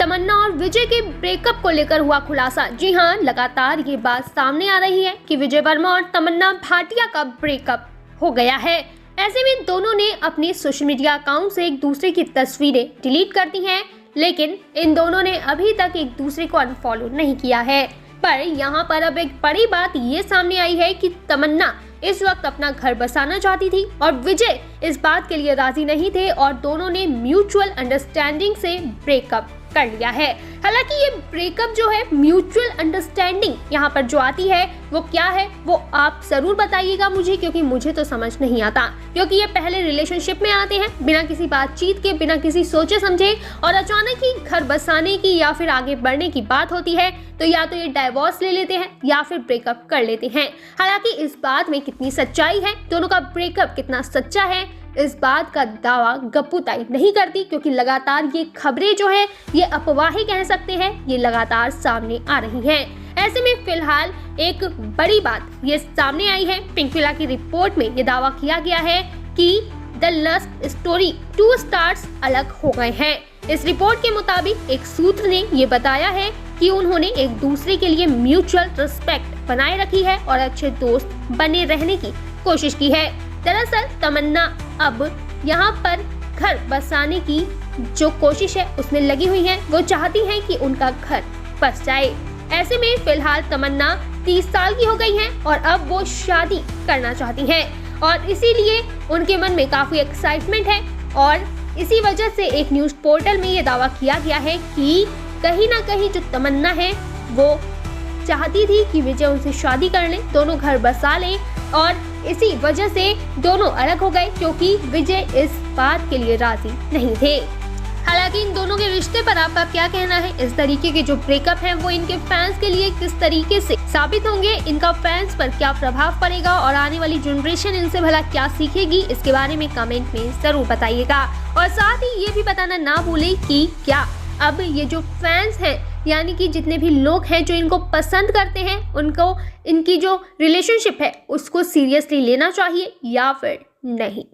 तमन्ना और विजय के ब्रेकअप को लेकर हुआ खुलासा। जी हां, लगातार ये बात सामने आ रही है कि विजय वर्मा और तमन्ना भाटिया का ब्रेकअप हो गया है। ऐसे में दोनों ने अपने सोशल मीडिया अकाउंट से एक दूसरे की तस्वीरें डिलीट कर दी हैं, लेकिन इन दोनों ने अभी तक एक दूसरे को अनफॉलो नहीं किया है। पर यहाँ पर अब एक बड़ी बात ये सामने आई है कि तमन्ना इस वक्त अपना घर बसाना चाहती थी और विजय इस बात के लिए राजी नहीं थे और दोनों ने म्यूचुअल अंडरस्टैंडिंग से ब्रेकअप कर लिया है। हालांकि ये ब्रेकअप जो है, म्यूचुअल अंडरस्टैंडिंग यहाँ पर जो आती है वो क्या है, वो आप जरूर बताइएगा मुझे, क्योंकि मुझे तो समझ नहीं आता। क्योंकि ये पहले रिलेशनशिप में आते हैं बिना किसी बातचीत के, बिना किसी सोचे समझे, और अचानक ही घर बसाने की या फिर आगे बढ़ने की बात होती है तो या तो ये डाइवोर्स ले लेते हैं या फिर ब्रेकअप कर लेते हैं। हालांकि इस बात में कितनी सच्चाई है, दोनों का ब्रेकअप कितना सच्चा है, इस बात का दावा गप्पू ताई नहीं करती, क्योंकि लगातार ये खबरें जो है, ये अफवाहें कह सकते हैं, ये लगातार सामने आ रही हैं। ऐसे में फिलहाल एक बड़ी बात ये सामने आई है। पिंकविला की रिपोर्ट में ये दावा किया गया है कि द लस्ट स्टोरी 2 स्टार्स अलग हो गए हैं। इस रिपोर्ट के मुताबिक एक सूत्र ने ये बताया है कि उन्होंने एक दूसरे के लिए म्यूचुअल रिस्पेक्ट बनाए रखी है और अच्छे दोस्त बने रहने की कोशिश की है। दरअसल तमन्ना अब यहाँ पर घर बसाने की जो कोशिश है उसमें लगी हुई है। वो चाहती है कि उनका घर बस जाए। ऐसे में फिलहाल तमन्ना 30 साल की हो गई हैं और अब वो शादी करना चाहती हैं और इसीलिए उनके मन में काफी एक्साइटमेंट है। और इसी वजह से एक न्यूज पोर्टल में ये दावा किया गया है कि कहीं ना कहीं जो तमन्ना है वो चाहती थी कि विजय उनसे शादी कर ले, दोनों घर बसा लें, और इसी वजह से दोनों अलग हो गए क्योंकि विजय इस बात के लिए राजी नहीं थे। हालांकि इन दोनों के रिश्ते पर आपका क्या कहना है? इस तरीके के जो ब्रेकअप है वो इनके फैंस के लिए किस तरीके से साबित होंगे, इनका फैंस पर क्या प्रभाव पड़ेगा और आने वाली जनरेशन इनसे भला क्या सीखेगी, इसके बारे में कमेंट में जरूर बताइएगा। और साथ ही ये भी बताना ना भूले कि क्या अब ये जो फैंस हैं, यानी कि जितने भी लोग हैं जो इनको पसंद करते हैं, उनको इनकी जो रिलेशनशिप है उसको सीरियसली लेना चाहिए या फिर नहीं।